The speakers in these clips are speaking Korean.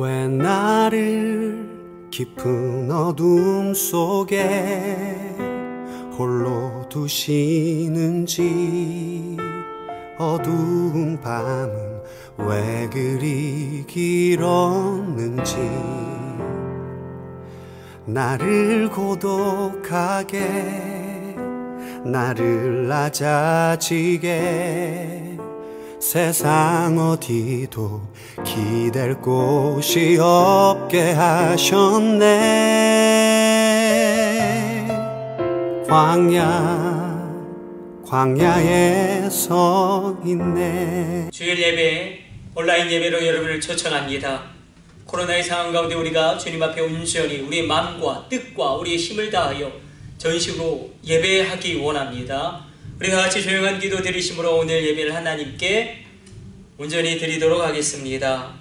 왜 나를 깊은 어둠 속에 홀로 두시는지, 어두운 밤은 왜 그리 길었는지, 나를 고독하게, 나를 낮아지게, 세상 어디도 기댈 곳이 없게 하셨네. 광야에 서 있네. 주일 예배, 온라인 예배로 여러분을 초청합니다. 코로나의 상황 가운데 우리가 주님 앞에 온전히 우리의 마음과 뜻과 우리의 힘을 다하여 전식으로 예배하기 원합니다. 우리 같이 조용한 기도 드리심으로 오늘 예배를 하나님께 온전히 드리도록 하겠습니다.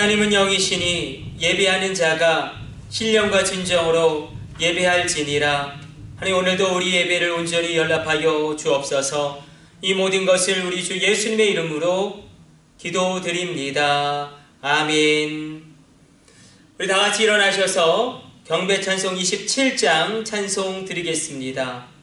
하나님은 영이시니 예배하는 자가 신령과 진정으로 예배할지니라. 하나님, 오늘도 우리 예배를 온전히 연락하여 주옵소서. 이 모든 것을 우리 주 예수님의 이름으로 기도드립니다. 아멘. 우리 다 같이 일어나셔서 경배 찬송 27장 찬송 드리겠습니다.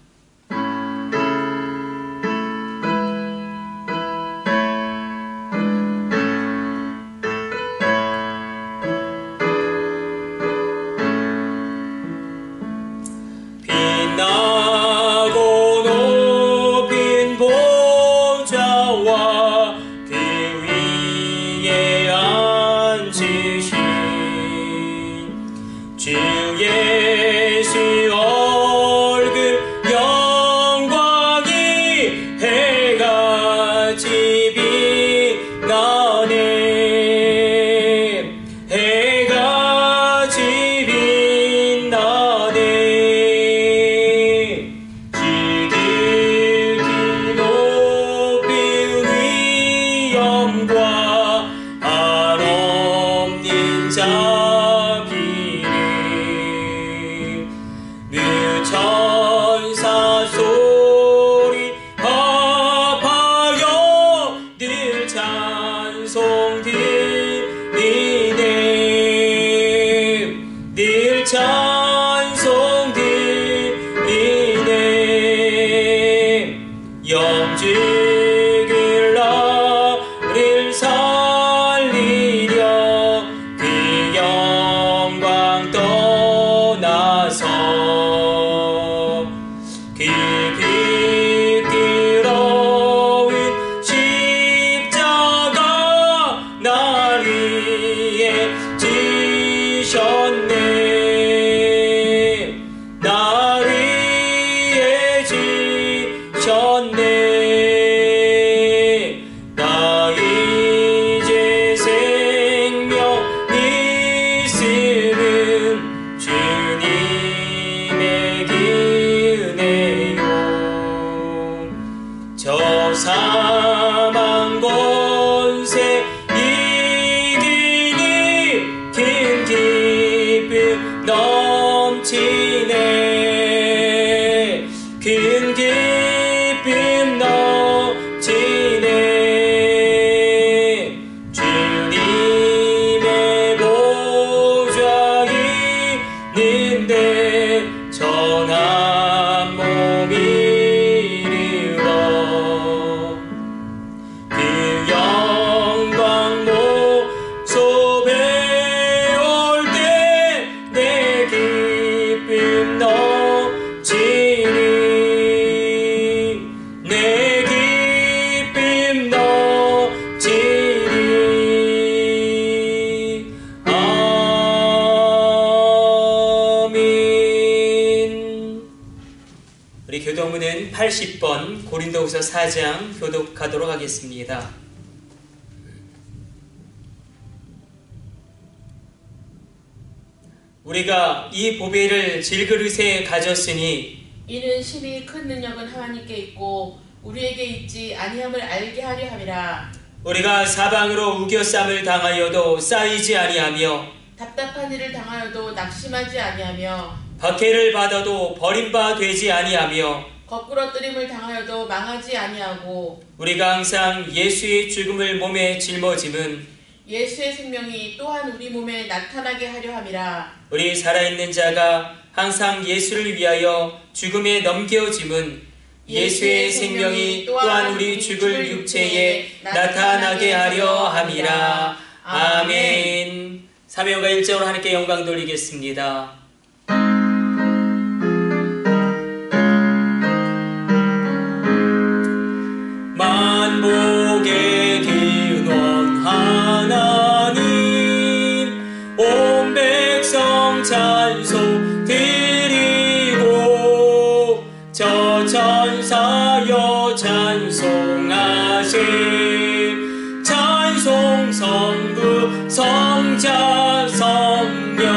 교도문은 80번 고린도후서 4장 교독하도록 하겠습니다. 우리가 이 보배를 질그릇에 가졌으니 이는 심히 큰 능력은 하나님께 있고 우리에게 있지 아니함을 알게 하려 함이라. 우리가 사방으로 우겨쌈을 당하여도 쌓이지 아니하며 답답한 일을 당하여도 낙심하지 아니하며 박해를 받아도 버림바 되지 아니하며 거꾸러뜨림을 당하여도 망하지 아니하고 우리가 항상 예수의 죽음을 몸에 짊어짐은 예수의 생명이 또한 우리 몸에 나타나게 하려 함이라. 우리 살아있는 자가 항상 예수를 위하여 죽음에 넘겨짐은 예수의 생명이 또한 우리 죽을 육체에 나타나게 하려 함이라. 아멘. 사명과 일정으로 하나님께 영광 돌리겠습니다. 만복의 근원 하나님 온 백성 찬송 드리고 저 천사여 찬송하세 찬송 성부 성자 성령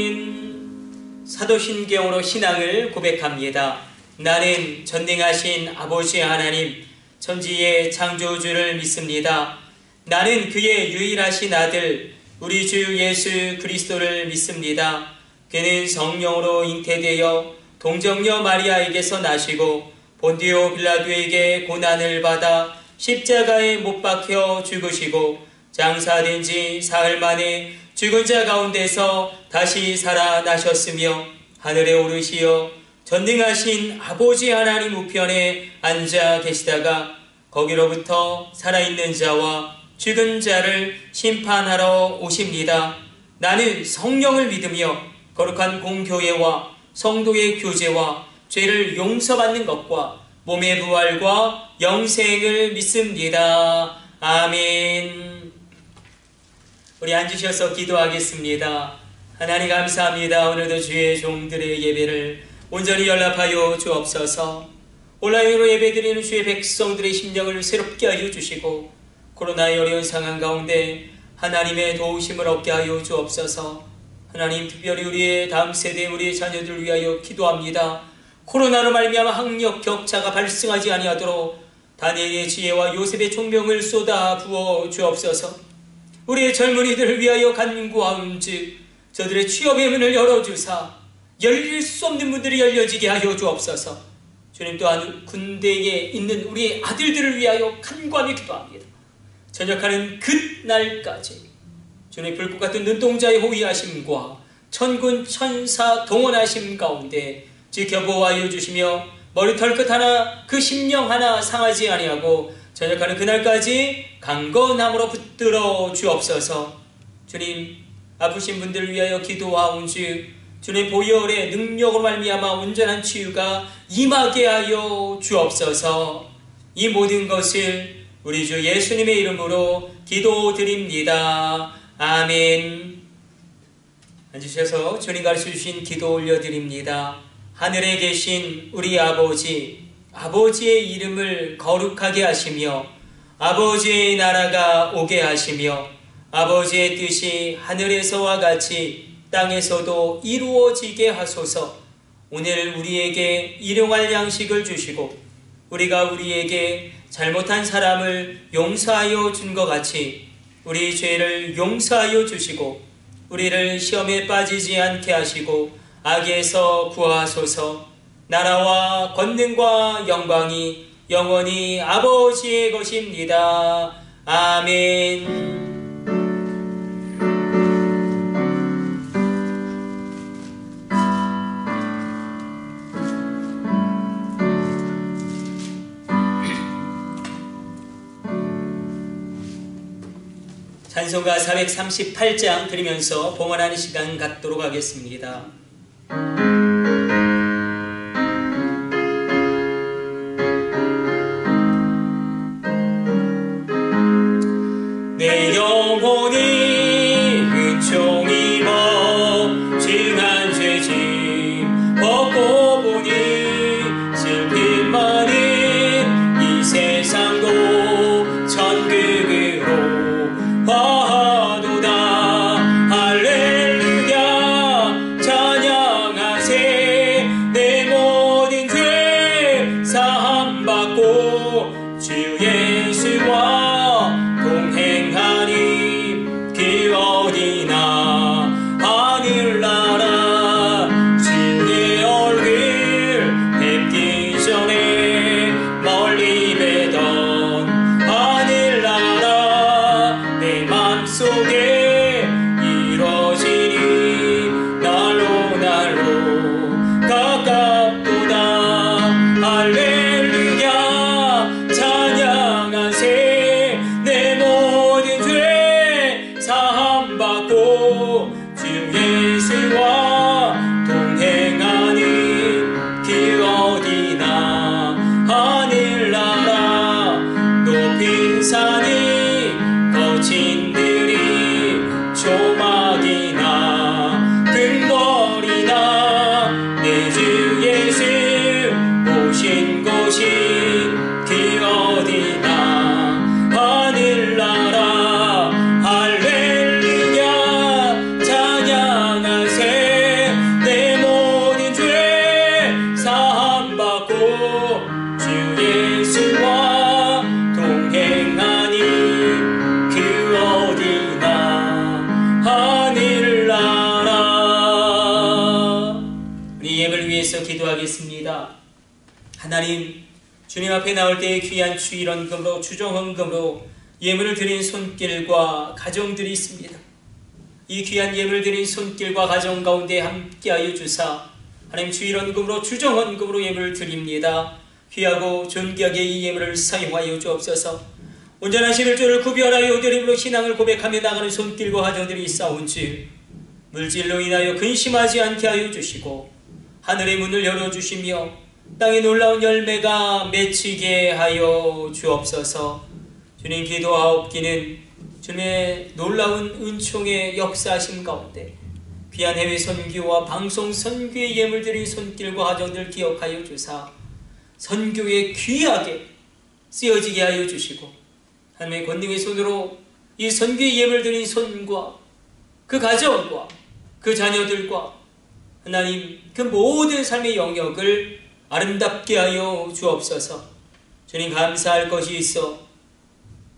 아멘. 사도신경으로 신앙을 고백합니다. 나는 전능하신 아버지 하나님 천지의 창조주를 믿습니다. 나는 그의 유일하신 아들 우리 주 예수 그리스도를 믿습니다. 그는 성령으로 잉태되어 동정녀 마리아에게서 나시고 본디오 빌라도에게 고난을 받아 십자가에 못 박혀 죽으시고 장사된 지 사흘 만에 죽은 자 가운데서 다시 살아나셨으며 하늘에 오르시어 전능하신 아버지 하나님 우편에 앉아 계시다가 거기로부터 살아있는 자와 죽은 자를 심판하러 오십니다. 나는 성령을 믿으며 거룩한 공교회와 성도의 교제와 죄를 용서받는 것과 몸의 부활과 영생을 믿습니다. 아멘. 우리 앉으셔서 기도하겠습니다. 하나님 감사합니다. 오늘도 주의 종들의 예배를 온전히 연락하여 주옵소서. 온라인으로 예배드리는 주의 백성들의 심령을 새롭게 하여 주시고 코로나의 어려운 상황 가운데 하나님의 도우심을 얻게 하여 주옵소서. 하나님 특별히 우리의 다음 세대 우리의 자녀들을 위하여 기도합니다. 코로나로 말미암아 학력 격차가 발생하지 아니하도록 다니엘의 지혜와 요셉의 총명을 쏟아 부어 주옵소서. 우리의 젊은이들을 위하여 간구하온즉 저들의 취업의 문을 열어주사 열릴 수 없는 문들이 열려지게 하여 주옵소서. 주님 또한 군대에 있는 우리의 아들들을 위하여 간구하며 기도합니다. 전역하는 그날까지 주님 불꽃 같은 눈동자의 호위하심과 천군 천사 동원하심 가운데 지켜보아여 주시며 머리털 끝 하나 그 심령 하나 상하지 아니하고 전역하는 그날까지 강건함으로 붙들어 주옵소서. 주님 아프신 분들을 위하여 기도하온즉 주님 보혈의 능력으로 말미암아 온전한 치유가 임하게 하여 주옵소서. 이 모든 것을 우리 주 예수님의 이름으로 기도드립니다. 아멘. 앉으셔서 주님 가르쳐 주신 기도 올려드립니다. 하늘에 계신 우리 아버지, 아버지의 이름을 거룩하게 하시며 아버지의 나라가 오게 하시며 아버지의 뜻이 하늘에서와 같이 땅에서도 이루어지게 하소서. 오늘 우리에게 일용할 양식을 주시고 우리가 우리에게 잘못한 사람을 용서하여 준 것 같이 우리 죄를 용서하여 주시고 우리를 시험에 빠지지 않게 하시고 악에서 구하소서. 나라와 권능과 영광이 영원히 아버지의 것입니다. 아멘. 찬송가 438장 드리면서 봉헌하는 시간 갖도록 하겠습니다. 내 영혼이 은총 입어 징한 죄짐 벗고 보니 슬픔 많은 이 세상도 천국으로 사함받고 주 예수와 동행하니 그 어디나 하늘나라 주의 얼굴 뵙기 전에 멀리 뵈던 하늘나라 내 맘속에 이루어지니 날로 가깝도다. 할렐루야 찬양하세. 내 모든 죄 사함받고 주 예수와 동행하니 그 어디나 하늘나라 높은 산이 거친 들이 조막이나 등거리나 내 주 예수 오신 곳이 그 어디나 하늘나라. 할렐루야 찬양하세. 내 모든 죄 사함받고 주 예수와 동행하니 그 어디나 하늘나라. 우리 예배를 위해서 기도하겠습니다. 하나님, 주님 앞에 나올 때의 귀한 주일헌금으로 주정헌금으로 예물을 드린 손길과 가정들이 있습니다. 이 귀한 예물을 드린 손길과 가정 가운데 함께하여 주사 하나님 주일헌금으로 주정헌금으로 예물을 드립니다. 귀하고 존귀하게 이 예물을 사용하여 주옵소서. 온전하신 일조를 구별하여 드림으로 신앙을 고백하며 나가는 손길과 가정들이 있사온즉 물질로 인하여 근심하지 않게 하여 주시고 하늘의 문을 열어주시며 땅의 놀라운 열매가 맺히게 하여 주옵소서. 주님, 기도하옵기는 주님의 놀라운 은총의 역사하심 가운데 귀한 해외 선교와 방송 선교의 예물 드린 손길과 가정들 기억하여 주사 선교에 귀하게 쓰여지게 하여 주시고 하나님의 권능의 손으로 이 선교의 예물 드린 손과 그 가정과 그 자녀들과 하나님 그 모든 삶의 영역을 아름답게 하여 주옵소서. 주님, 감사할 것이 있어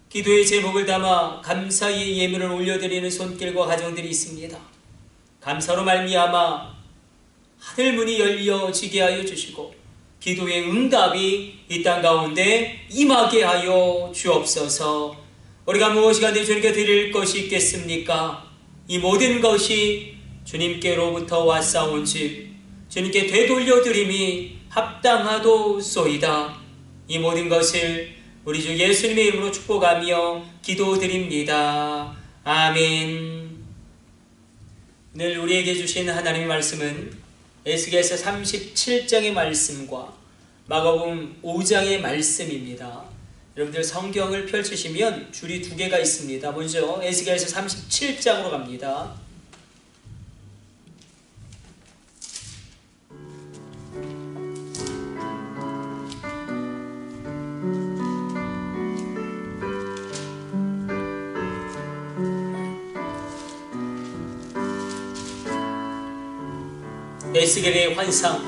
기도의 제목을 담아 감사의 예물을 올려드리는 손길과 가정들이 있습니다. 감사로 말미암아 하늘문이 열려지게 하여 주시고 기도의 응답이 이 땅 가운데 임하게 하여 주옵소서. 우리가 무엇이 간데 주님께 드릴 것이 있겠습니까? 이 모든 것이 주님께로부터 왔사온즉 주님께 되돌려 드림이 합당하도소이다. 이 모든 것을 우리 주 예수님의 이름으로 축복하며 기도드립니다. 아멘. 오늘 우리에게 주신 하나님의 말씀은 에스겔서 37장의 말씀과 마가복음 5장의 말씀입니다. 여러분들 성경을 펼치시면 줄이 두 개가 있습니다. 먼저 에스겔서 37장으로 갑니다. 에스겔의 환상,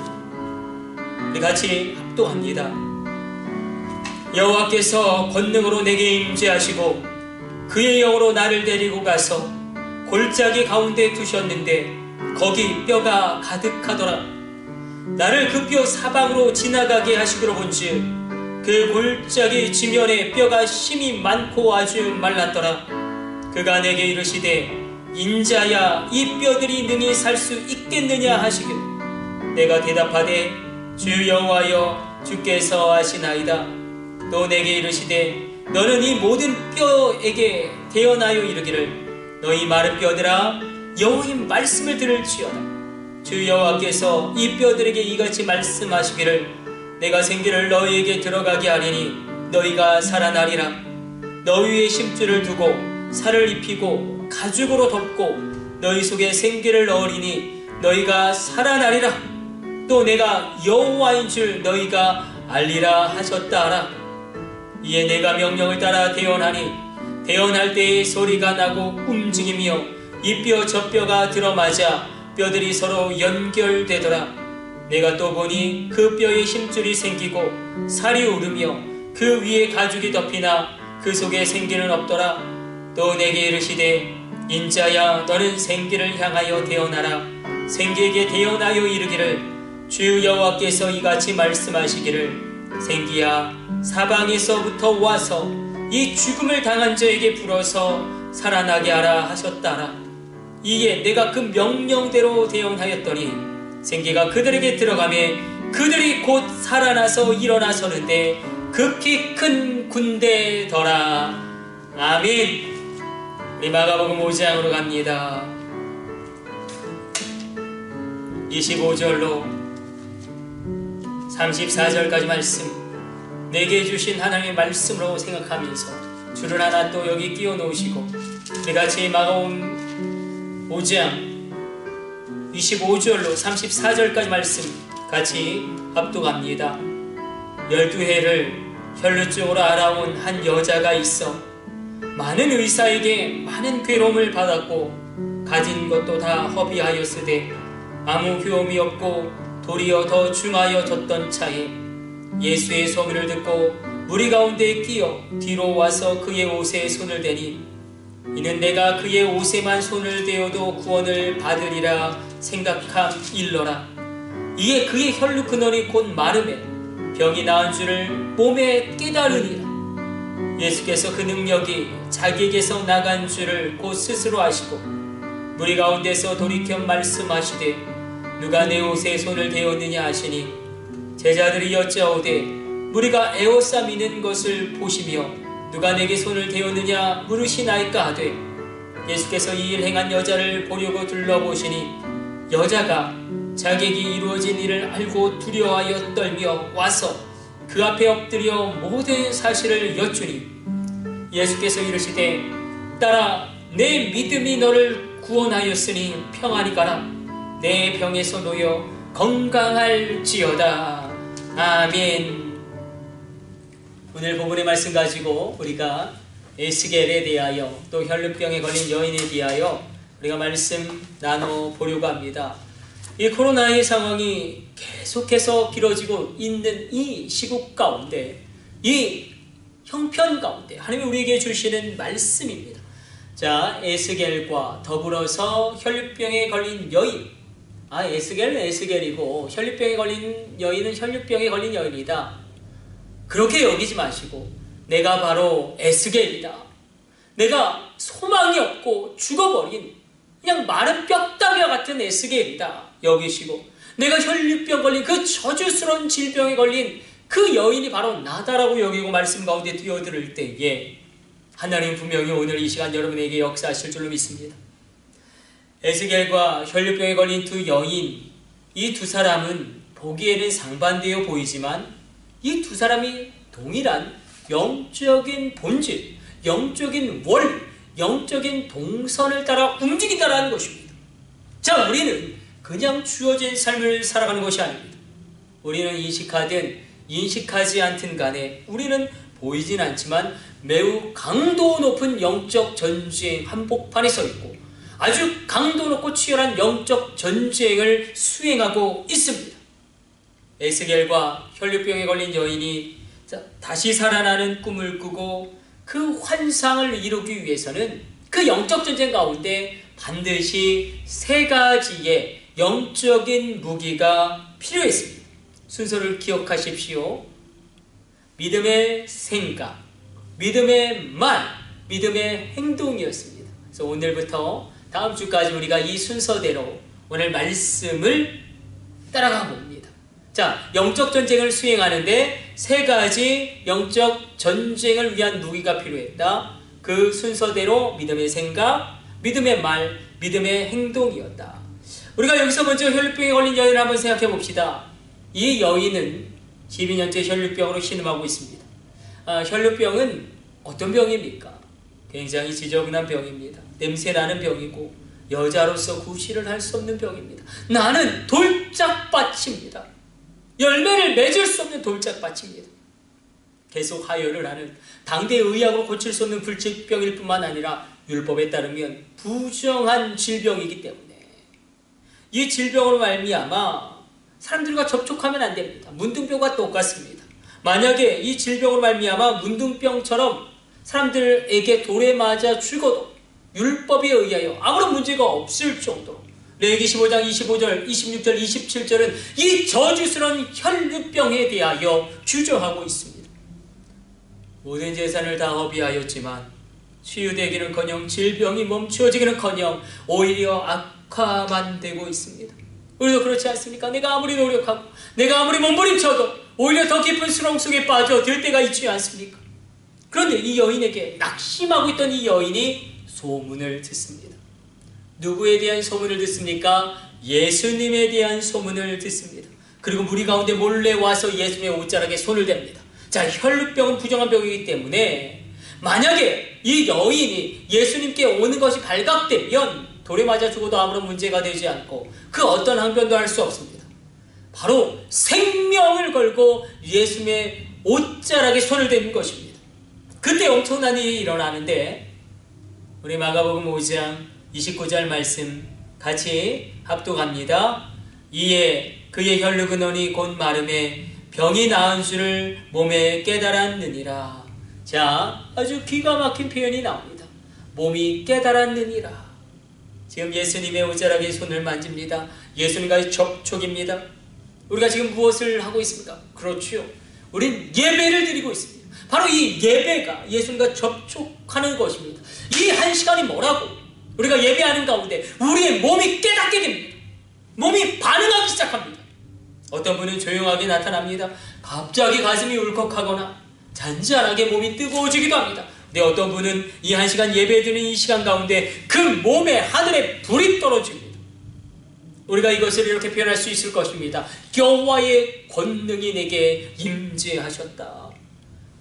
우리 같이 합독합니다. 여호와께서 권능으로 내게 임재하시고 그의 영으로 나를 데리고 가서 골짜기 가운데 두셨는데 거기 뼈가 가득하더라. 나를 그 뼈 사방으로 지나가게 하시기로 본즉 그 골짜기 지면에 뼈가 심이 많고 아주 말랐더라. 그가 내게 이르시되 인자야, 이 뼈들이 능히 살 수 있겠느냐 하시기로 내가 대답하되 주 여호와여, 주께서 아시나이다. 또 내게 이르시되 너는 이 모든 뼈에게 대언하여 이르기를 너희 마른 뼈들아, 여호와의 말씀을 들을지어다. 주 여호와께서 이 뼈들에게 이같이 말씀하시기를 내가 생기를 너희에게 들어가게 하리니 너희가 살아나리라. 너희 위에 심줄을 두고 살을 입히고 가죽으로 덮고 너희 속에 생기를 넣으리니 너희가 살아나리라. 또 내가 여호와인 줄 너희가 알리라 하셨다 하라. 이에 내가 명령을 따라 대언하니 대언할 때에 소리가 나고 움직이며 이 뼈 저 뼈가 들어맞아 뼈들이 서로 연결되더라. 내가 또 보니 그 뼈에 힘줄이 생기고 살이 오르며 그 위에 가죽이 덮이나 그 속에 생기는 없더라. 또 내게 이르시되 인자야 너는 생기를 향하여 대언하라. 생기에게 대언하여 이르기를 주 여호와께서 이같이 말씀하시기를 생기야 사방에서부터 와서 이 죽음을 당한 자에게 불어서 살아나게 하라 하셨다라. 이에 내가 그 명령대로 대언하였더니 생기가 그들에게 들어가매 그들이 곧 살아나서 일어나서는데 극히 큰 군대더라. 아멘. 우리 마가복음 5장으로 갑니다. 25절로 34절까지 말씀, 내게 주신 하나님의 말씀으로 생각하면서 줄을 하나 또 여기 끼워 놓으시고 우리 같이 마가복음 5장 25절로 34절까지 말씀 같이 합독합니다. 12해를 혈루증으로 알아온 한 여자가 있어 많은 의사에게 많은 괴로움을 받았고 가진 것도 다 허비하였으되 아무 효험이 없고 도리어 더 중하여졌던 차에 예수의 소문을 듣고 무리 가운데 끼어 뒤로 와서 그의 옷에 손을 대니 이는 내가 그의 옷에만 손을 대어도 구원을 받으리라 생각함일러라. 이에 그의 혈루 근원이 곧 마름에 병이 나은 줄을 몸에 깨달으니라. 예수께서 그 능력이 자기에게서 나간 줄을 곧 스스로 아시고 무리 가운데서 돌이켜 말씀하시되 누가 내 옷에 손을 대었느냐 하시니 제자들이 여짜오되 무리가 에워싸미는 것을 보시며 누가 내게 손을 대었느냐 물으시나이까 하되 예수께서 이 일 행한 여자를 보려고 둘러보시니 여자가 자객이 이루어진 일을 알고 두려워하여 떨며 와서 그 앞에 엎드려 모든 사실을 여쭈니 예수께서 이르시되 딸아 내 믿음이 너를 구원하였으니 평안히 가라. 내 병에서 놓여 건강할지어다. 아멘. 오늘 본문의 말씀 가지고 우리가 에스겔에 대하여 또 혈루병에 걸린 여인에 대하여 우리가 말씀 나눠보려고 합니다. 이 코로나의 상황이 계속해서 길어지고 있는 이 시국 가운데 이 형편 가운데 하나님이 우리에게 주시는 말씀입니다. 자, 에스겔과 더불어서 혈루병에 걸린 여인, 에스겔은 에스겔이고 혈루병에 걸린 여인은 혈루병에 걸린 여인이다. 그렇게 여기지 마시고 내가 바로 에스겔이다. 내가 소망이 없고 죽어버린 그냥 마른 뼈다귀와 같은 에스겔이다 여기시고 내가 혈루병 걸린 그 저주스러운 질병에 걸린 그 여인이 바로 나다라고 여기고 말씀 가운데 뛰어들을 때에 하나님 분명히 오늘 이 시간 여러분에게 역사하실 줄로 믿습니다. 에스겔과 혈루병에 걸린 두 여인, 이 두 사람은 보기에는 상반되어 보이지만 이 두 사람이 동일한 영적인 본질, 영적인 원리, 영적인 동선을 따라 움직인다는 것입니다. 자, 우리는 그냥 주어진 삶을 살아가는 것이 아닙니다. 우리는 인식하든 인식하지 않든 간에 우리는 보이진 않지만 매우 강도 높은 영적 전쟁 한복판에 서 있고 아주 강도 높고 치열한 영적 전쟁을 수행하고 있습니다. 에스겔과 혈루병에 걸린 여인이 다시 살아나는 꿈을 꾸고 그 환상을 이루기 위해서는 그 영적 전쟁 가운데 반드시 세 가지의 영적인 무기가 필요했습니다. 순서를 기억하십시오. 믿음의 생각, 믿음의 말, 믿음의 행동이었습니다. 그래서 오늘부터 다음 주까지 우리가 이 순서대로 오늘 말씀을 따라가 봅니다. 자, 영적 전쟁을 수행하는데 세 가지 영적 전쟁을 위한 무기가 필요했다. 그 순서대로 믿음의 생각, 믿음의 말, 믿음의 행동이었다. 우리가 여기서 먼저 혈루병에 걸린 여인을 한번 생각해 봅시다. 이 여인은 12년째 혈루병으로 신음하고 있습니다. 혈루병은 어떤 병입니까? 굉장히 지저분한 병입니다. 냄새나는 병이고 여자로서 구실을 할 수 없는 병입니다. 나는 돌짝밭입니다. 열매를 맺을 수 없는 돌짝밭입니다. 계속 하혈을 하는 당대 의학으로 고칠 수 없는 불치병일 뿐만 아니라 율법에 따르면 부정한 질병이기 때문에 이 질병으로 말미암아 사람들과 접촉하면 안 됩니다. 문둥병과 똑같습니다. 만약에 이 질병으로 말미암아 문둥병처럼 사람들에게 돌에 맞아 죽어도 율법에 의하여 아무런 문제가 없을 정도로 레위기 15장 25절, 26절, 27절은 이 저주스러운 혈루병에 대하여 주저하고 있습니다. 모든 재산을 다 허비하였지만 치유되기는커녕 질병이 멈추어지기는커녕 오히려 악화만 되고 있습니다. 우리도 그렇지 않습니까? 내가 아무리 노력하고 내가 아무리 몸부림쳐도 오히려 더 깊은 수렁 속에 빠져들 때가 있지 않습니까? 그런데 이 여인에게 낙심하고 있던 이 여인이 소문을 듣습니다. 누구에 대한 소문을 듣습니까? 예수님에 대한 소문을 듣습니다. 그리고 무리 가운데 몰래 와서 예수님의 옷자락에 손을 댑니다. 자, 혈루병은 부정한 병이기 때문에 만약에 이 여인이 예수님께 오는 것이 발각되면 돌에 맞아 죽어도 아무런 문제가 되지 않고 그 어떤 항변도 할 수 없습니다. 바로 생명을 걸고 예수님의 옷자락에 손을 댄 것입니다. 그때 엄청난 일이 일어나는데 우리 마가복음 5장 29절 말씀 같이 합독합니다. 이에 그의 혈루 근원이 곧 마름에 병이 나은 줄을 몸에 깨달았느니라. 자, 아주 기가 막힌 표현이 나옵니다. 몸이 깨달았느니라. 지금 예수님의 옷자락에 손을 만집니다. 예수님과의 접촉입니다. 우리가 지금 무엇을 하고 있습니까? 그렇죠. 우린 예배를 드리고 있습니다. 바로 이 예배가 예수님과 접촉하는 것입니다. 이 한 시간이 뭐라고? 우리가 예배하는 가운데 우리의 몸이 깨닫게 됩니다. 몸이 반응하기 시작합니다. 어떤 분은 조용하게 나타납니다. 갑자기 가슴이 울컥하거나 잔잔하게 몸이 뜨거워지기도 합니다. 근데 어떤 분은 이 한 시간 예배드리는 이 시간 가운데 그 몸에 하늘에 불이 떨어집니다. 우리가 이것을 이렇게 표현할 수 있을 것입니다. 여호와의 권능이 내게 임재하셨다.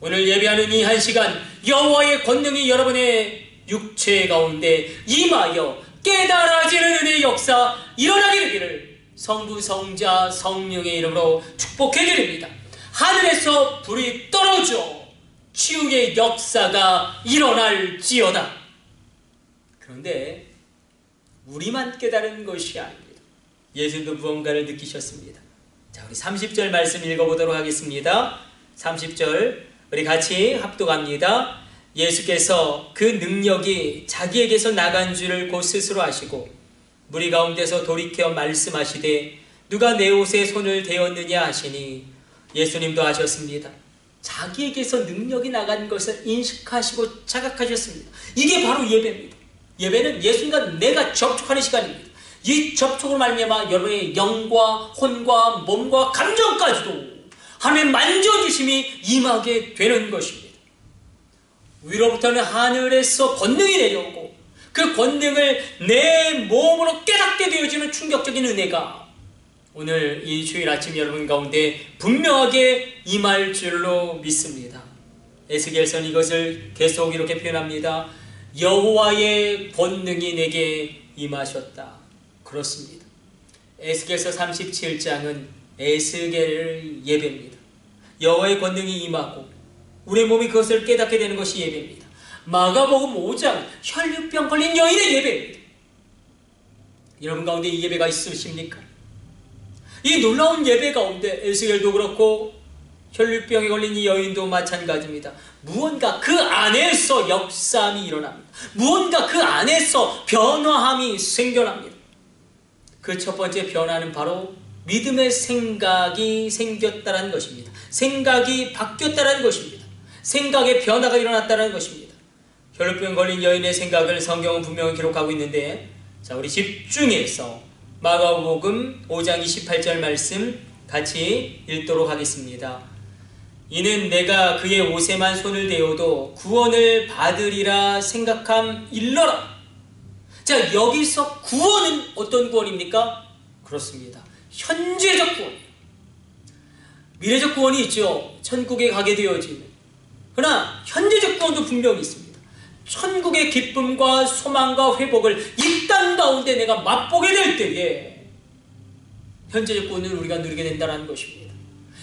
오늘 예배하는 이 한 시간 여호와의 권능이 여러분의 육체 가운데 임하여 깨달아지는 은혜의 역사 일어나게 되기를 성부, 성자, 성령의 이름으로 축복해 드립니다. 하늘에서 불이 떨어져 치유의 역사가 일어날지어다. 그런데 우리만 깨달은 것이 아닙니다. 예수님도 무언가를 느끼셨습니다. 자, 우리 30절 말씀 읽어보도록 하겠습니다. 30절 우리 같이 합독합니다. 예수께서 그 능력이 자기에게서 나간 줄을 곧 스스로 아시고 무리 가운데서 돌이켜 말씀하시되 누가 내 옷에 손을 대었느냐 하시니 예수님도 아셨습니다. 자기에게서 능력이 나간 것을 인식하시고 자각하셨습니다. 이게 바로 예배입니다. 예배는 예수님과 내가 접촉하는 시간입니다. 이 접촉을 말미암아 여러분의 영과 혼과 몸과 감정까지도 하나님의 만져주심이 임하게 되는 것입니다. 위로부터는 하늘에서 권능이 내려오고 그 권능을 내 몸으로 깨닫게 되어지는 충격적인 은혜가 오늘 이 주일 아침 여러분 가운데 분명하게 임할 줄로 믿습니다. 에스겔서는 이것을 계속 이렇게 표현합니다. 여호와의 권능이 내게 임하셨다. 그렇습니다. 에스겔서 37장은 에스겔 예배입니다. 여호와의 권능이 임하고 우리의 몸이 그것을 깨닫게 되는 것이 예배입니다. 마가복음 5장 혈루병 걸린 여인의 예배입니다. 여러분 가운데 이 예배가 있으십니까? 이 놀라운 예배 가운데 에스겔도 그렇고 혈루병에 걸린 이 여인도 마찬가지입니다. 무언가 그 안에서 역사함이 일어납니다. 무언가 그 안에서 변화함이 생겨납니다. 그 첫 번째 변화는 바로 믿음의 생각이 생겼다는 것입니다. 생각이 바뀌었다는 것입니다. 생각의 변화가 일어났다는 것입니다. 혈루병 걸린 여인의 생각을 성경은 분명히 기록하고 있는데, 자, 우리 집중해서 마가복음 5장 28절 말씀 같이 읽도록 하겠습니다. 이는 내가 그의 옷에만 손을 대어도 구원을 받으리라 생각함 일러라. 자, 여기서 구원은 어떤 구원입니까? 그렇습니다. 현재적 구원이에요. 미래적 구원이 있죠. 천국에 가게 되어지는. 그러나 현재적 구원도 분명히 있습니다. 천국의 기쁨과 소망과 회복을 이 땅 가운데 내가 맛보게 될 때에 현재적 구원을 우리가 누리게 된다는 것입니다.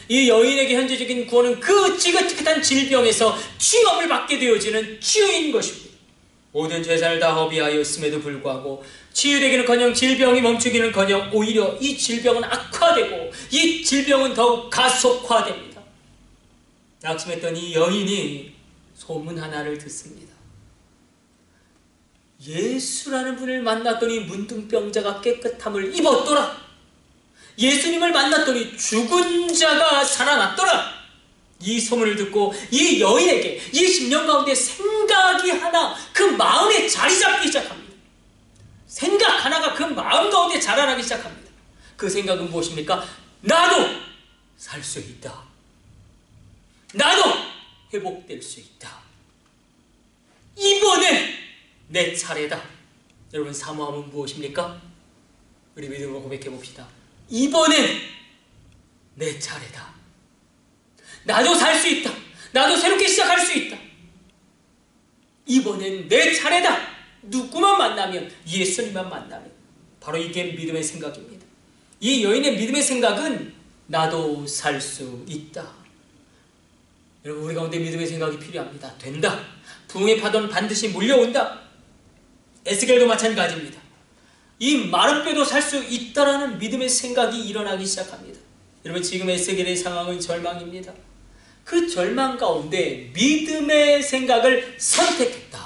이 여인에게 현재적인 구원은 그 지긋지긋한 질병에서 치유를 받게 되어지는 치유인 것입니다. 모든 재산을 다 허비하였음에도 불구하고 치유되기는커녕 질병이 멈추기는커녕 오히려 이 질병은 악화되고 이 질병은 더욱 가속화됩니다. 낙심했던 이 여인이 소문 하나를 듣습니다. 예수라는 분을 만났더니 문둥병자가 깨끗함을 입었더라. 예수님을 만났더니 죽은 자가 살아났더라. 이 소문을 듣고 이 여인에게 이 10년 가운데 생각이 하나 그 마음에 자리 잡기 시작합니다. 생각 하나가 그 마음 가운데 자라나기 시작합니다. 그 생각은 무엇입니까? 나도 살 수 있다. 나도 회복될 수 있다. 이번엔 내 차례다. 여러분, 사모함은 무엇입니까? 우리 믿음으로 고백해 봅시다. 이번엔 내 차례다. 나도 살 수 있다. 나도 새롭게 시작할 수 있다. 이번엔 내 차례다. 누구만 만나면, 예수님만 만나면. 바로 이게 믿음의 생각입니다. 이 여인의 믿음의 생각은 나도 살 수 있다. 여러분, 우리 가운데 믿음의 생각이 필요합니다. 된다. 부흥의 파도는 반드시 몰려온다. 에스겔도 마찬가지입니다. 이 마른 뼈도 살 수 있다라는 믿음의 생각이 일어나기 시작합니다. 여러분, 지금 에스겔의 상황은 절망입니다. 그 절망 가운데 믿음의 생각을 선택했다.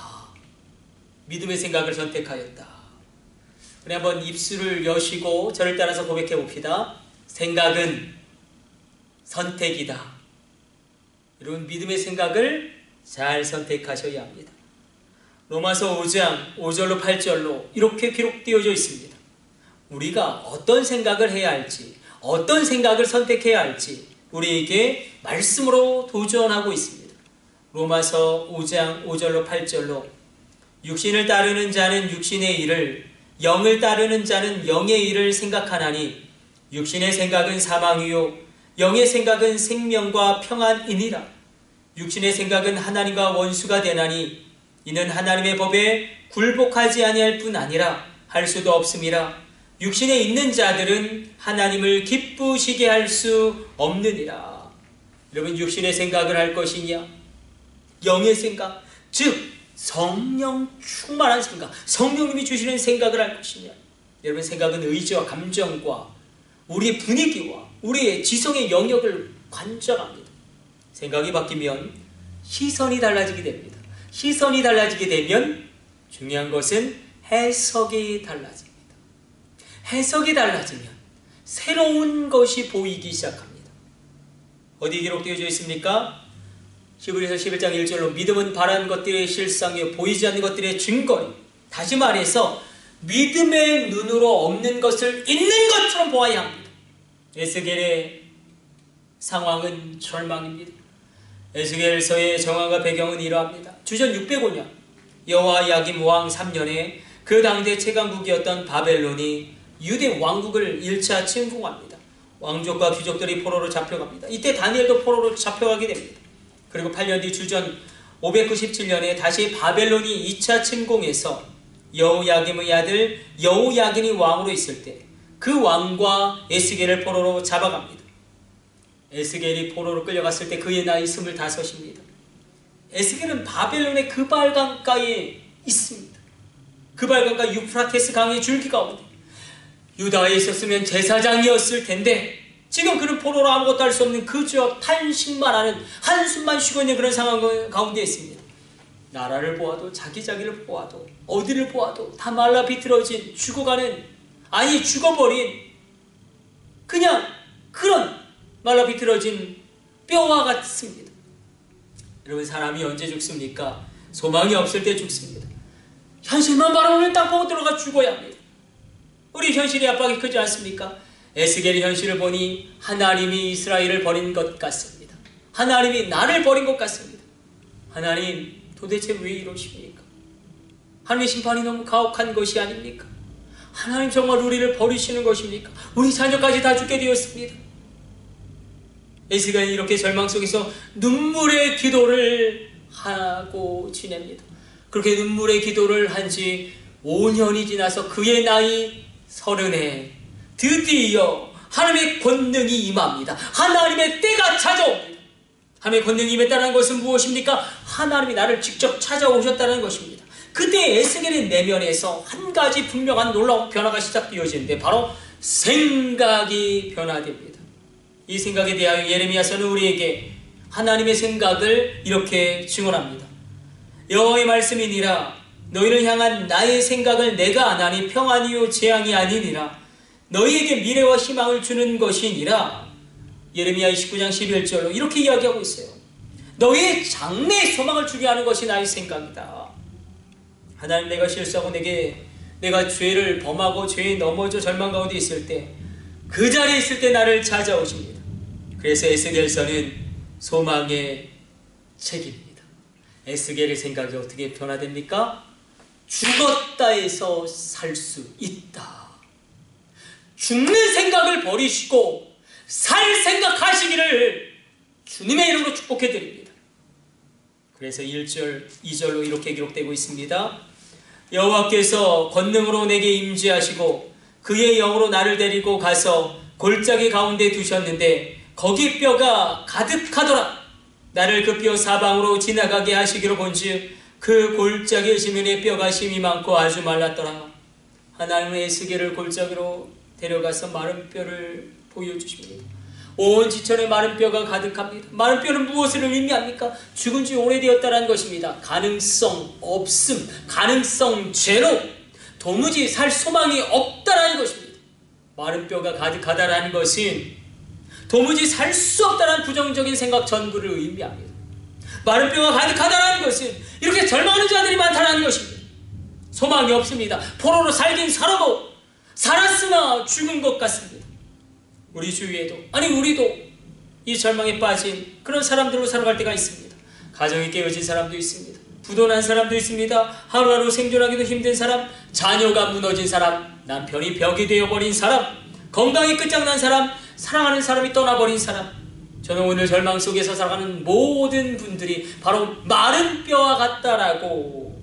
믿음의 생각을 선택하였다. 우리 한번 입술을 여시고 저를 따라서 고백해 봅시다. 생각은 선택이다. 여러분, 믿음의 생각을 잘 선택하셔야 합니다. 로마서 5장 5절로 8절로 이렇게 기록되어져 있습니다. 우리가 어떤 생각을 해야 할지, 어떤 생각을 선택해야 할지 우리에게 말씀으로 도전하고 있습니다. 로마서 5장 5절로 8절로 육신을 따르는 자는 육신의 일을, 영을 따르는 자는 영의 일을 생각하나니 육신의 생각은 사망이요 영의 생각은 생명과 평안이니라. 육신의 생각은 하나님과 원수가 되나니 이는 하나님의 법에 굴복하지 아니할 뿐 아니라 할 수도 없음이라. 육신에 있는 자들은 하나님을 기쁘시게 할 수 없느니라. 여러분, 육신의 생각을 할 것이냐, 영의 생각, 즉 성령 충만한 생각, 성령님이 주시는 생각을 할 것이냐. 여러분, 생각은 의지와 감정과 우리의 분위기와 우리의 지성의 영역을 관장합니다. 생각이 바뀌면 시선이 달라지게 됩니다. 시선이 달라지게 되면 중요한 것은 해석이 달라집니다. 해석이 달라지면 새로운 것이 보이기 시작합니다. 어디 기록되어져 있습니까? 히브리서 11장 1절로 믿음은 바라는 것들의 실상이요 보이지 않는 것들의 증거요. 다시 말해서 믿음의 눈으로 없는 것을 있는 것처럼 보아야 합니다. 에스겔의 상황은 절망입니다. 에스겔서의 정황과 배경은 이러합니다. 주전 605년 여호야김 왕 3년에 그 당대 최강국이었던 바벨론이 유대 왕국을 1차 침공합니다. 왕족과 귀족들이 포로로 잡혀갑니다. 이때 다니엘도 포로로 잡혀가게 됩니다. 그리고 8년 뒤 주전 597년에 다시 바벨론이 2차 침공해서 여호야김의 아들 여호야긴이 왕으로 있을 때 그 왕과 에스겔을 포로로 잡아갑니다. 에스겔이 포로로 끌려갔을 때 그의 나이 25입니다. 에스겔은 바벨론의 그발강가에 있습니다. 그발강가 유프라테스 강의 줄기 가운데 유다에 있었으면 제사장이었을 텐데 지금 그는 포로로 아무것도 할 수 없는 그저 탄식만 하는, 한숨만 쉬고 있는 그런 상황 가운데 있습니다. 나라를 보아도 자기를 보아도 어디를 보아도 다 말라 비틀어진 죽어가는, 아니 죽어버린 그냥 그런 말라 비틀어진 뼈와 같습니다. 여러분, 사람이 언제 죽습니까? 소망이 없을 때 죽습니다. 현실만 바라보면 딱 보고 들어가 죽어야 합니다. 우리 현실의 압박이 크지 않습니까? 에스겔이 현실을 보니 하나님이 이스라엘을 버린 것 같습니다. 하나님이 나를 버린 것 같습니다. 하나님, 도대체 왜 이러십니까? 하나님의 심판이 너무 가혹한 것이 아닙니까? 하나님 정말 우리를 버리시는 것입니까? 우리 자녀까지 다 죽게 되었습니다. 에스겔은 이렇게 절망 속에서 눈물의 기도를 하고 지냅니다. 그렇게 눈물의 기도를 한 지 5년이 지나서 그의 나이 30에 드디어 하나님의 권능이 임합니다. 하나님의 때가 찾아옵니다. 하나님의 권능이 임했다는 것은 무엇입니까? 하나님이 나를 직접 찾아오셨다는 것입니다. 그때 에스겔의 내면에서 한 가지 분명한 놀라운 변화가 시작되어지는데 바로 생각이 변화됩니다. 이 생각에 대하여 예레미야서는 우리에게 하나님의 생각을 이렇게 증언합니다. 여호와의 말씀이니라. 너희를 향한 나의 생각을 내가 아나니 평안이요 재앙이 아니니라. 너희에게 미래와 희망을 주는 것이니라. 예레미야 29장 11절로 이렇게 이야기하고 있어요. 너희의 장래의 소망을 주게 하는 것이 나의 생각이다. 하나님, 내가 실수하고 내가 죄를 범하고 죄에 넘어져 절망 가운데 있을 때, 그 자리에 있을 때 나를 찾아오십니다. 그래서 에스겔서는 소망의 책입니다. 에스겔의 생각이 어떻게 변화됩니까? 죽었다에서 살 수 있다. 죽는 생각을 버리시고 살 생각하시기를 주님의 이름으로 축복해 드립니다. 그래서 1절, 2절로 이렇게 기록되고 있습니다. 여호와께서 권능으로 내게 임재하시고 그의 영으로 나를 데리고 가서 골짜기 가운데 두셨는데 거기 뼈가 가득하더라. 나를 그 뼈 사방으로 지나가게 하시기로 본즉 그 골짜기 지면에 뼈가 심이 많고 아주 말랐더라. 하나님은 에스겔을 골짜기로 데려가서 마른 뼈를 보여주십니다. 온 지천에 마른 뼈가 가득합니다. 마른 뼈는 무엇을 의미합니까? 죽은 지 오래되었다는 것입니다. 가능성 없음, 가능성 제로, 도무지 살 소망이 없다라는 것입니다. 마른 뼈가 가득하다라는 것은 도무지 살 수 없다는 부정적인 생각 전부를 의미합니다. 마른 뼈가 가득하다는 것은 이렇게 절망하는 자들이 많다는 것입니다. 소망이 없습니다. 포로로 살긴 살아도 살았으나 죽은 것 같습니다. 우리 주위에도, 아니 우리도 이 절망에 빠진 그런 사람들로 살아갈 때가 있습니다. 가정이 깨어진 사람도 있습니다. 부도난 사람도 있습니다. 하루하루 생존하기도 힘든 사람, 자녀가 무너진 사람, 남편이 벽이 되어버린 사람, 건강이 끝장난 사람, 사랑하는 사람이 떠나버린 사람. 저는 오늘 절망 속에서 살아가는 모든 분들이 바로 마른 뼈와 같다라고,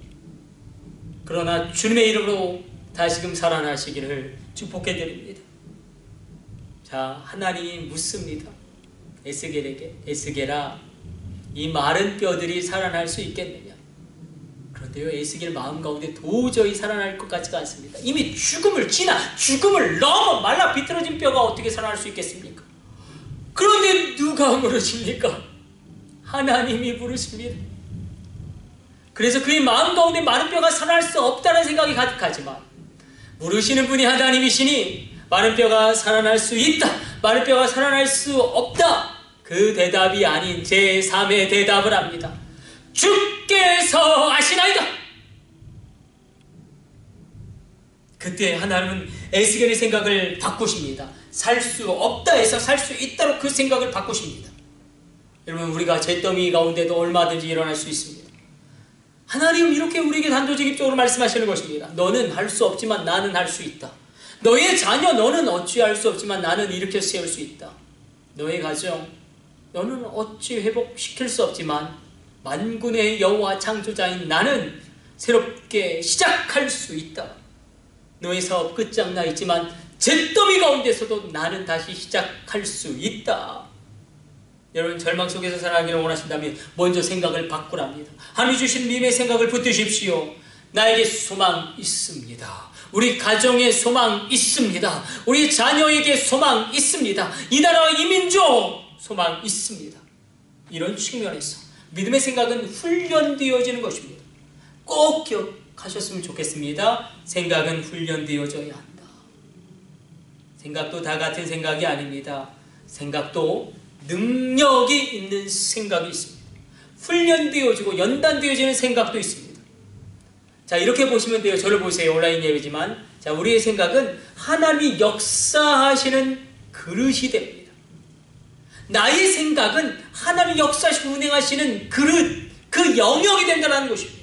그러나 주님의 이름으로 다시금 살아나시기를 축복해드립니다. 자, 하나님이 묻습니다. 에스겔에게, 에스겔아, 이 마른 뼈들이 살아날 수 있겠느냐? 그런데요, 에스겔 마음 가운데 도저히 살아날 것 같지가 않습니다. 이미 죽음을 지나 죽음을 넘어 말라 비틀어진 뼈가 어떻게 살아날 수 있겠습니까? 그런데 누가 부르십니까? 하나님이 부르십니다. 그래서 그의 마음 가운데 마른 뼈가 살아날 수 없다는 생각이 가득하지만 부르시는 분이 하나님이시니 마른 뼈가 살아날 수 있다, 마른 뼈가 살아날 수 없다, 그 대답이 아닌 제3의 대답을 합니다. 주께서 아시나이다. 그때 하나님은 에스겔의 생각을 바꾸십니다. 살 수 없다 해서 살 수 있다로 그 생각을 바꾸십니다. 여러분, 우리가 잿더미 가운데도 얼마든지 일어날 수 있습니다. 하나님은 이렇게 우리에게 단도직입적으로 말씀하시는 것입니다. 너는 할 수 없지만 나는 할 수 있다. 너의 자녀 너는 어찌할 수 없지만 나는 일으켜 세울 수 있다. 너의 가정 너는 어찌 회복시킬 수 없지만 만군의 여호와 창조자인 나는 새롭게 시작할 수 있다. 너의 사업 끝장나 있지만 잿더미 가운데서도 나는 다시 시작할 수 있다. 여러분, 절망 속에서 살아가기를 원하신다면 먼저 생각을 바꾸랍니다. 하나님이 주신 믿음의 생각을 붙드십시오. 나에게 소망 있습니다. 우리 가정에 소망 있습니다. 우리 자녀에게 소망 있습니다. 이 나라와 이 민족 소망 있습니다. 이런 측면에서 믿음의 생각은 훈련되어지는 것입니다. 꼭 기억하셨으면 좋겠습니다. 생각은 훈련되어져야 한다. 생각도 다 같은 생각이 아닙니다. 생각도 능력이 있는 생각이 있습니다. 훈련되어지고 연단되어지는 생각도 있습니다. 자, 이렇게 보시면 돼요. 저를 보세요. 온라인 예배지만, 자, 우리의 생각은 하나님이 역사하시는 그릇이 됩니다. 나의 생각은 하나님이 역사하시고 운행하시는 그릇, 그 영역이 된다는 것입니다.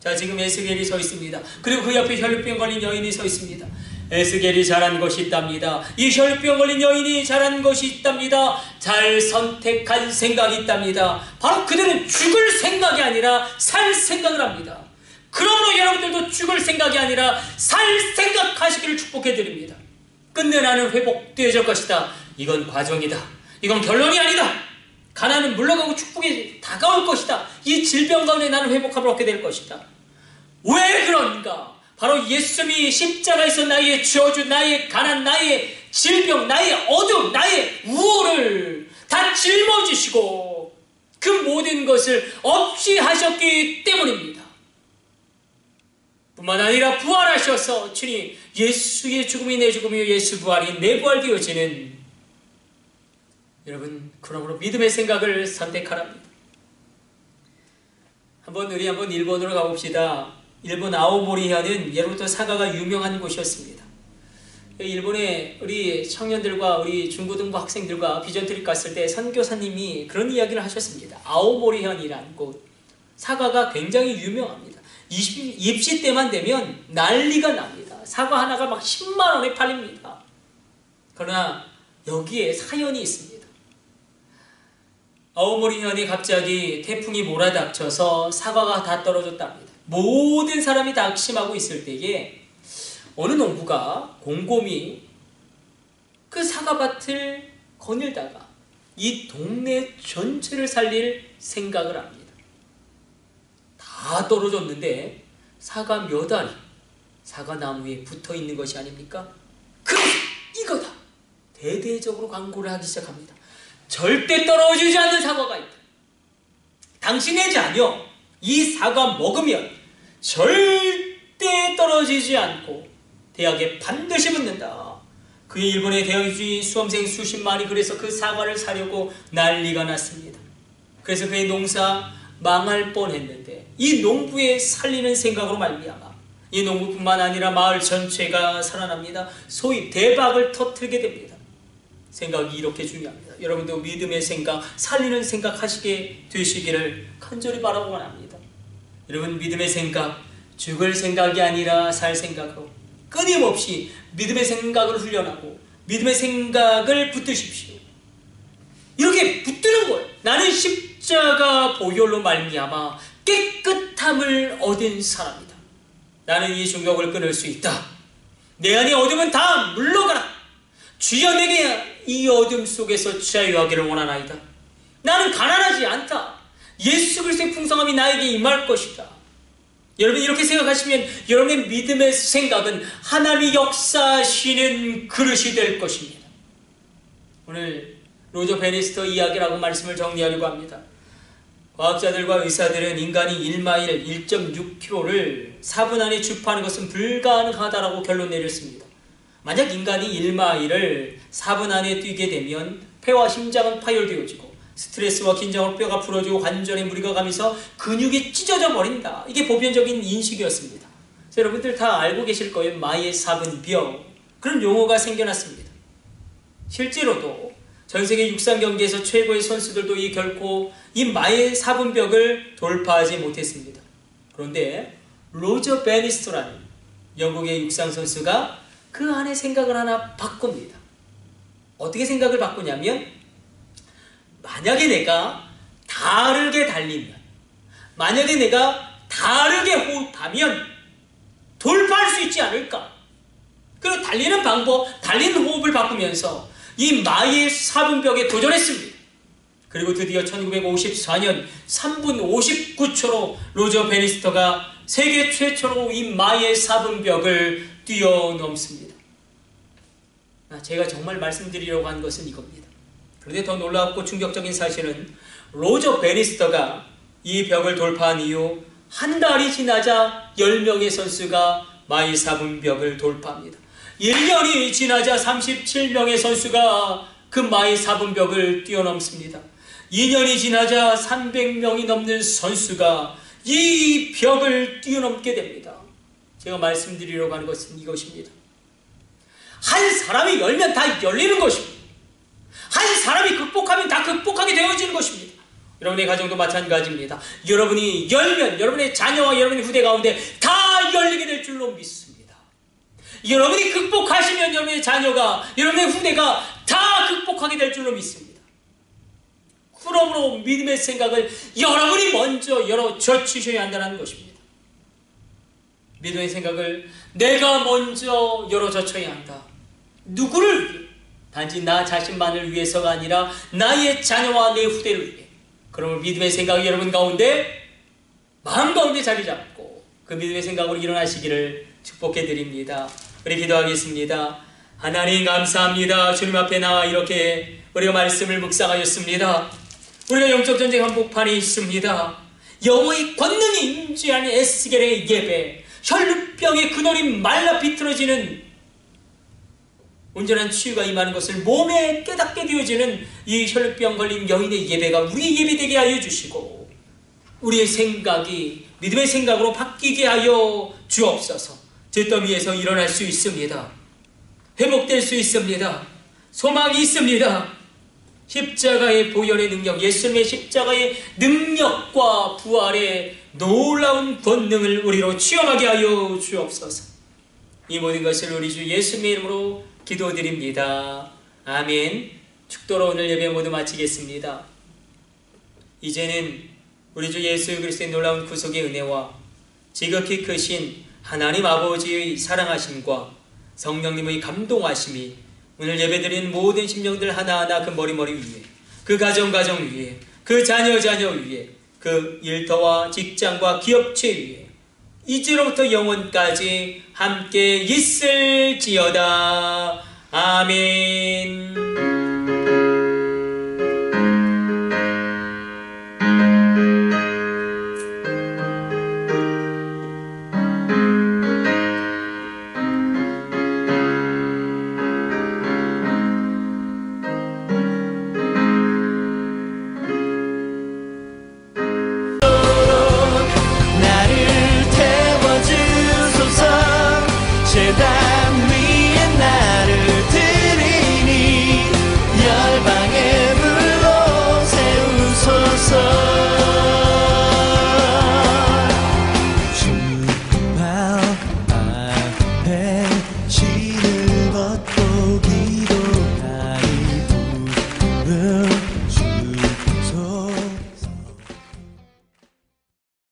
자, 지금 에스겔이 서 있습니다. 그리고 그 옆에 혈루병 걸린 여인이 서 있습니다. 에스겔이 잘한 것이 있답니다. 이 혈루병 걸린 여인이 잘한 것이 있답니다. 잘 선택한 생각이 있답니다. 바로 그들은 죽을 생각이 아니라 살 생각을 합니다. 그러므로 여러분들도 죽을 생각이 아니라 살 생각하시기를 축복해드립니다. 끝내 나는 회복되어질 것이다. 이건 과정이다. 이건 결론이 아니다. 가난은 물러가고 축복이 다가올 것이다. 이 질병 가운데 나는 회복함을 얻게 될 것이다. 왜 그런가? 바로 예수님이 십자가에서 나의 저주, 나의 가난, 나의 질병, 나의 어둠, 나의 우울을 다 짊어지시고 그 모든 것을 없이 하셨기 때문입니다. 뿐만 아니라 부활하셔서 주님, 예수의 죽음이 내 죽음이요 예수 부활이 내 부활 되어지는, 여러분, 그러므로 믿음의 생각을 선택하랍니다. 우리 한번 일본으로 가봅시다. 일본 아오모리현은 예로부터 사과가 유명한 곳이었습니다. 일본에 우리 청년들과 우리 중고등부 학생들과 비전 트립 갔을 때 선교사님이 그런 이야기를 하셨습니다. 아오모리현이라는 곳, 사과가 굉장히 유명합니다. 입시 때만 되면 난리가 납니다. 사과 하나가 막 10만 원에 팔립니다. 그러나 여기에 사연이 있습니다. 아오모리현에 갑자기 태풍이 몰아닥쳐서 사과가 다 떨어졌답니다. 모든 사람이 다 낙심하고 있을 때에 어느 농부가 곰곰이 그 사과밭을 거닐다가 이 동네 전체를 살릴 생각을 합니다. 다 떨어졌는데 사과 몇 알이 사과나무에 붙어 있는 것이 아닙니까? 그래, 이거다! 대대적으로 광고를 하기 시작합니다. 절대 떨어지지 않는 사과가 있다. 당신의 자녀 이 사과 먹으면 절대 떨어지지 않고 대학에 반드시 붙는다. 그의 일본의 대학의 수험생 수십만이 그래서 그 사과를 사려고 난리가 났습니다. 그래서 그의 농사 망할 뻔했는데 이 농부의 살리는 생각으로 말미암아 이 농부뿐만 아니라 마을 전체가 살아납니다. 소위 대박을 터뜨리게 됩니다. 생각이 이렇게 중요합니다. 여러분도 믿음의 생각, 살리는 생각 하시게 되시기를 간절히 바라고 합니다. 여러분, 믿음의 생각, 죽을 생각이 아니라 살 생각으로 끊임없이 믿음의 생각을 훈련하고 믿음의 생각을 붙드십시오. 이렇게 붙드는 거예요. 나는 십자가 보혈로 말미암아 깨끗함을 얻은 사람이다. 나는 이 중독을 끊을 수 있다. 내 안의 어둠은 다 물러가라. 주여 내게 이 어둠 속에서 자유하기를 원하나이다. 나는 가난하지 않다. 예수 그리스도의 풍성함이 나에게 임할 것이다. 여러분, 이렇게 생각하시면 여러분의 믿음의 생각은 하나님이 역사하시는 그릇이 될 것입니다. 오늘 로저 베니스터 이야기라고 말씀을 정리하려고 합니다. 과학자들과 의사들은 인간이 1마일 1.6km를 4분 안에 주파하는 것은 불가능하다고 결론 내렸습니다. 만약 인간이 1마일을 4분 안에 뛰게 되면 폐와 심장은 파열되어지고 스트레스와 긴장으로 뼈가 부러지고 관절에 무리가 가면서 근육이 찢어져 버린다. 이게 보편적인 인식이었습니다. 여러분들 다 알고 계실 거예요. 마의 4분벽, 그런 용어가 생겨났습니다. 실제로도 전세계 육상 경기에서 최고의 선수들도 결코 이 마의 4분벽을 돌파하지 못했습니다. 그런데 로저 베니스터라는 영국의 육상 선수가 그 안에 생각을 하나 바꿉니다. 어떻게 생각을 바꾸냐면, 만약에 내가 다르게 달리면, 만약에 내가 다르게 호흡하면 돌파할 수 있지 않을까? 그리고 달리는 방법, 달리는 호흡을 바꾸면서 이 마의 4분벽에 도전했습니다. 그리고 드디어 1954년 3분 59초로 로저 베니스터가 세계 최초로 이 마의 4분벽을 뛰어넘습니다. 제가 정말 말씀드리려고 한 것은 이겁니다. 그런데 더 놀랍고 충격적인 사실은 로저 베니스터가 이 벽을 돌파한 이후 한 달이 지나자 10명의 선수가 마의 4분벽을 돌파합니다. 1년이 지나자 37명의 선수가 그 마의 4분벽을 뛰어넘습니다. 2년이 지나자 300명이 넘는 선수가 이 벽을 뛰어넘게 됩니다. 제가 말씀드리려고 하는 것은 이것입니다. 한 사람이 열면 다 열리는 것입니다. 한 사람이 극복하면 다 극복하게 되어지는 것입니다. 여러분의 가정도 마찬가지입니다. 여러분이 열면 여러분의 자녀와 여러분의 후대 가운데 다 열리게 될 줄로 믿습니다. 여러분이 극복하시면 여러분의 자녀가, 여러분의 후대가 다 극복하게 될 줄로 믿습니다. 그러므로 믿음의 생각을 여러분이 먼저 열어젖히셔야 한다는 것입니다. 믿음의 생각을 내가 먼저 열어젖혀야 한다. 누구를 위해? 단지 나 자신만을 위해서가 아니라 나의 자녀와 내 후대를 위해. 그러면 믿음의 생각이 여러분 가운데, 마음 가운데 자리 잡고 그 믿음의 생각으로 일어나시기를 축복해 드립니다. 우리 기도하겠습니다. 하나님 감사합니다. 주님 앞에 나와 이렇게 우리가 말씀을 묵상하였습니다. 우리가 영적 전쟁 한복판에 있습니다. 여호와의 권능이 임재한 에스겔의 예배, 혈루병의 근원이 말라 비틀어지는 온전한 치유가 임하는 것을 몸에 깨닫게 되어지는 이 혈루병 걸린 여인의 예배가 우리의 예배되게 하여 주시고, 우리의 생각이 믿음의 생각으로 바뀌게 하여 주옵소서. 잿더미 위에서 일어날 수 있습니다. 회복될 수 있습니다. 소망이 있습니다. 십자가의 보혈의 능력, 예수님의 십자가의 능력과 부활의 놀라운 권능을 우리로 체험하게 하여 주옵소서. 이 모든 것을 우리 주 예수님의 이름으로 기도드립니다. 아멘. 축도로 오늘 예배 모두 마치겠습니다. 이제는 우리 주 예수 그리스도의 놀라운 구속의 은혜와 지극히 크신 하나님 아버지의 사랑하심과 성령님의 감동하심이 오늘 예배드린 모든 심령들 하나하나 그 머리 위에, 그 가정 위에, 그 자녀 위에, 그 일터와 직장과 기업체 위에 이제로부터 영원까지 함께 있을지어다. 아멘.